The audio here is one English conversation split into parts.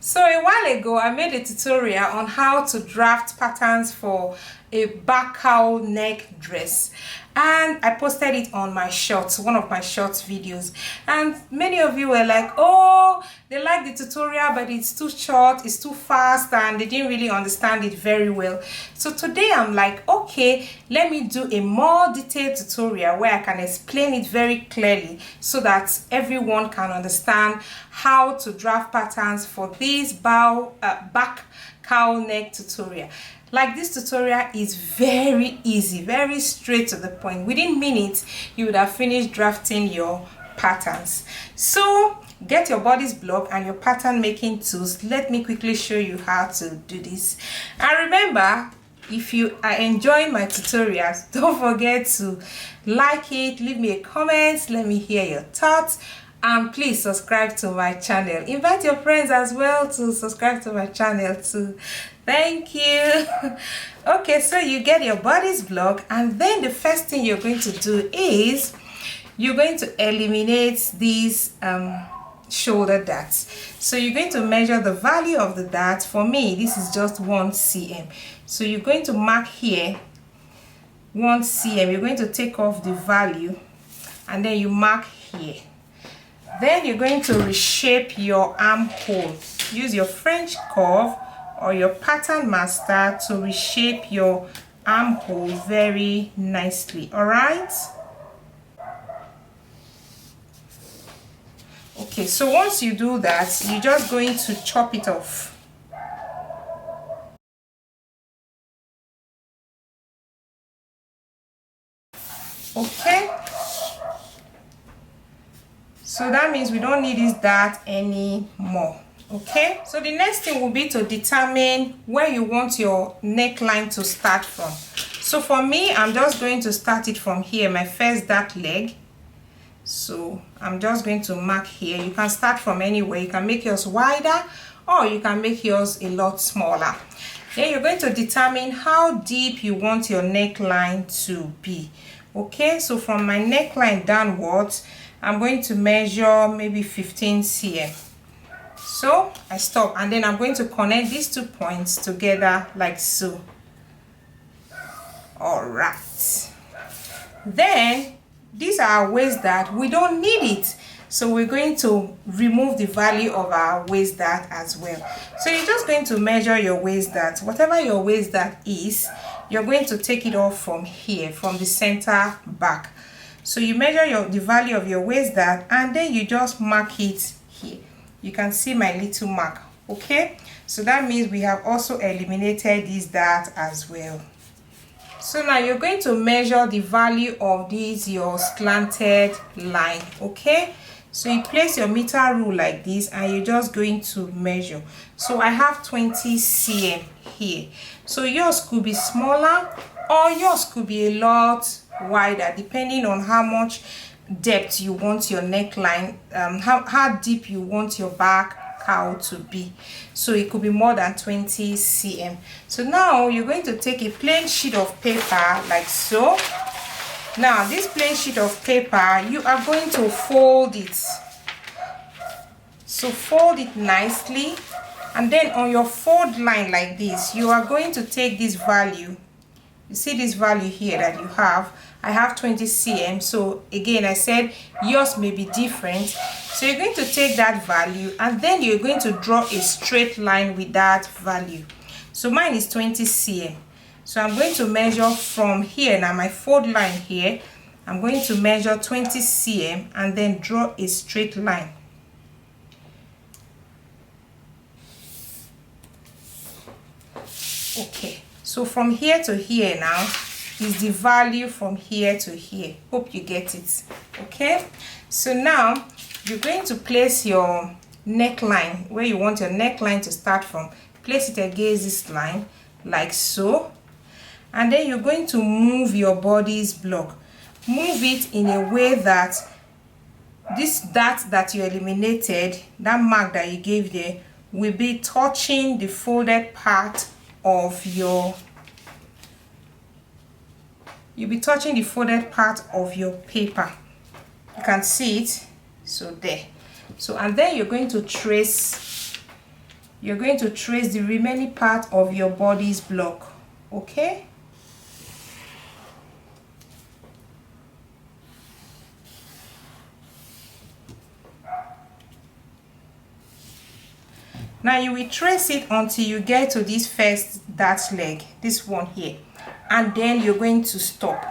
So a while ago, I made a tutorial on how to draft patterns for a back cowl neck dress, and I posted it on my shorts, one of my shorts videos, and many of you were like, oh, they like the tutorial but it's too short, it's too fast, and they didn't really understand it very well. So today I'm like, okay, let me do a more detailed tutorial where I can explain it very clearly so that everyone can understand how to draft patterns for this back cowl neck tutorial. Like, this tutorial is very easy, very straight to the point. Within minutes you would have finished drafting your patterns. So get your bodice block and your pattern making tools. Let me quickly show you how to do this. And remember, if you are enjoying my tutorials, don't forget to like it, leave me a comment, let me hear your thoughts, and please subscribe to my channel. Invite your friends as well to subscribe to my channel too. Thank you. Okay, so you get your bodice block, and then the first thing you're going to do is you're going to eliminate these shoulder darts. So you're going to measure the value of the dart. For me, this is just 1 cm. So you're going to mark here 1 cm. You're going to take off the value and then you mark here. Then you're going to reshape your armhole. Use your French curve or your pattern master to reshape your armhole very nicely. All right. Okay, so once you do that, you're just going to chop it off. Okay, so that means we don't need this dart anymore. Okay, so the next thing will be to determine where you want your neckline to start from. So for me, I'm just going to start it from here, my first dart leg. So I'm just going to mark here. You can start from anywhere. You can make yours wider or you can make yours a lot smaller. Then you're going to determine how deep you want your neckline to be. Okay, so from my neckline downwards, I'm going to measure maybe 15 cm. So I stop, and then I'm going to connect these 2 points together like so. All right. Then these are our waist dart. We don't need it, so we're going to remove the value of our waist dart as well. So you're just going to measure your waist dart. Whatever your waist dart is, you're going to take it off from here, from the center back. So you measure the value of your waist dart, and then you just mark it here. You can see my little mark. Okay, so that means we have also eliminated this dart as well. So now you're going to measure the value of this your slanted line. Okay, so you place your meter rule like this and you're just going to measure. So I have 20 cm here. So yours could be smaller or yours could be a lot wider, depending on how much depth you want your neckline, how deep you want your back cowl to be. So it could be more than 20 cm. So now you're going to take a plain sheet of paper like so. Now this plain sheet of paper, you are going to fold it. So fold it nicely, and then on your fold line like this, you are going to take this value. You see this value here that you have. I have 20 cm. So again, I said yours may be different. So you're going to take that value and then you're going to draw a straight line with that value. So mine is 20 cm. So I'm going to measure from here. Now my fold line here, I'm going to measure 20 cm and then draw a straight line. Okay, so from here to here now is the value from here to here. Hope you get it. Okay, so now you're going to place your neckline where you want your neckline to start from. Place it against this line like so, and then you're going to move your bodice block. Move it in a way that this dart that you eliminated, that mark that you gave there, will be touching the folded part of your paper. You can see it. So there. So and then you're going to trace you're going to trace the remaining part of your body's block. Okay, now you will trace it until you get to this first dart leg, this one here, and then you're going to stop.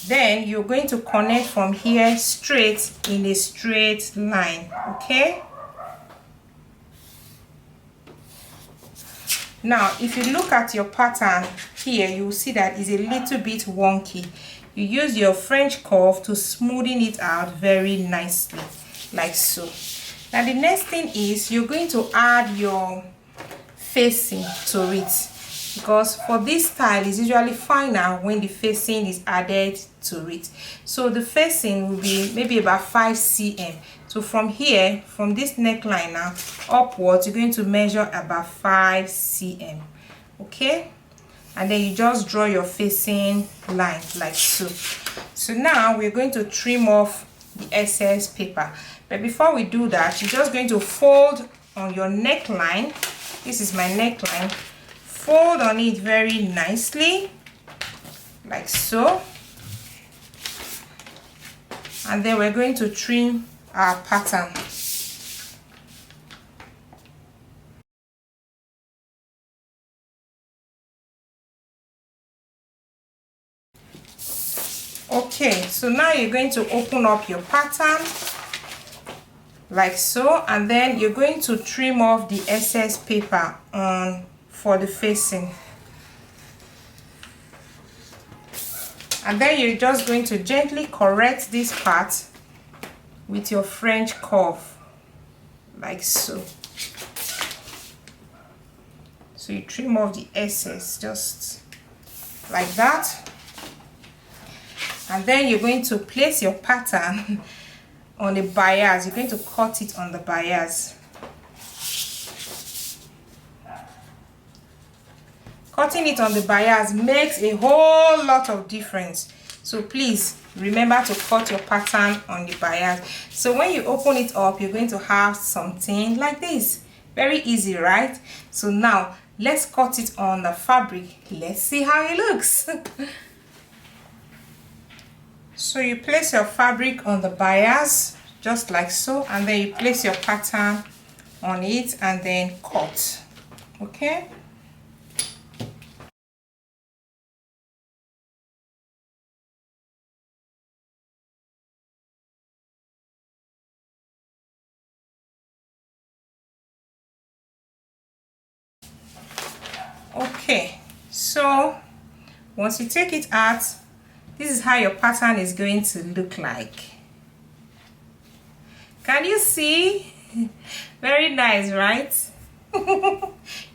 Then you're going to connect from here straight in a straight line. Okay, now if you look at your pattern here, you will see that it's a little bit wonky. You use your French curve to smoothen it out very nicely, like so. Now the next thing is you're going to add your facing to it, because for this style is usually finer when the facing is added to it. So the facing will be maybe about 5 cm. So from here, from this neckline now upwards, you're going to measure about 5 cm. Okay, and then you just draw your facing line like so. So now we're going to trim off the excess paper, but before we do that, you're just going to fold on your neckline. This is my neckline. Fold on it very nicely like so, and then we're going to trim our pattern. Okay, so now you're going to open up your pattern like so, and then you're going to trim off the excess paper on for the facing, and then you're just going to gently correct this part with your French curve like so. So you trim off the excess just like that, and then you're going to place your pattern on the bias. You're going to cut it on the bias. Cutting it on the bias makes a whole lot of difference, so please remember to cut your pattern on the bias. So when you open it up, you're going to have something like this. Very easy, right? So now let's cut it on the fabric. Let's see how it looks. So you place your fabric on the bias just like so, and then you place your pattern on it and then cut. Okay, okay, so once you take it out, this is how your pattern is going to look like. Can you see? Very nice, right?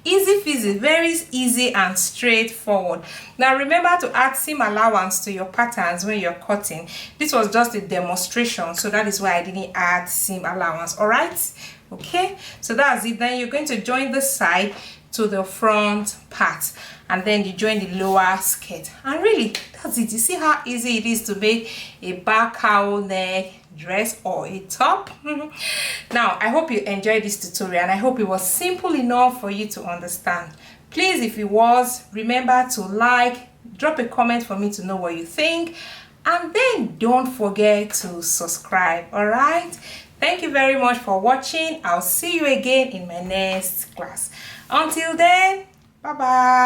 Easy peasy, very easy and straightforward. Now remember to add seam allowance to your patterns when you're cutting. This was just a demonstration, so that is why I didn't add seam allowance. All right, okay, so that's it. Then you're going to join the side to the front part, and then you join the lower skirt, and really that's it. You see how easy it is to make a back cowl neck dress or a top. Now I hope you enjoyed this tutorial, and I hope it was simple enough for you to understand. Please, if it was, remember to like, drop a comment for me to know what you think, and then don't forget to subscribe. All right, thank you very much for watching. I'll see you again in my next class. Until then, bye bye.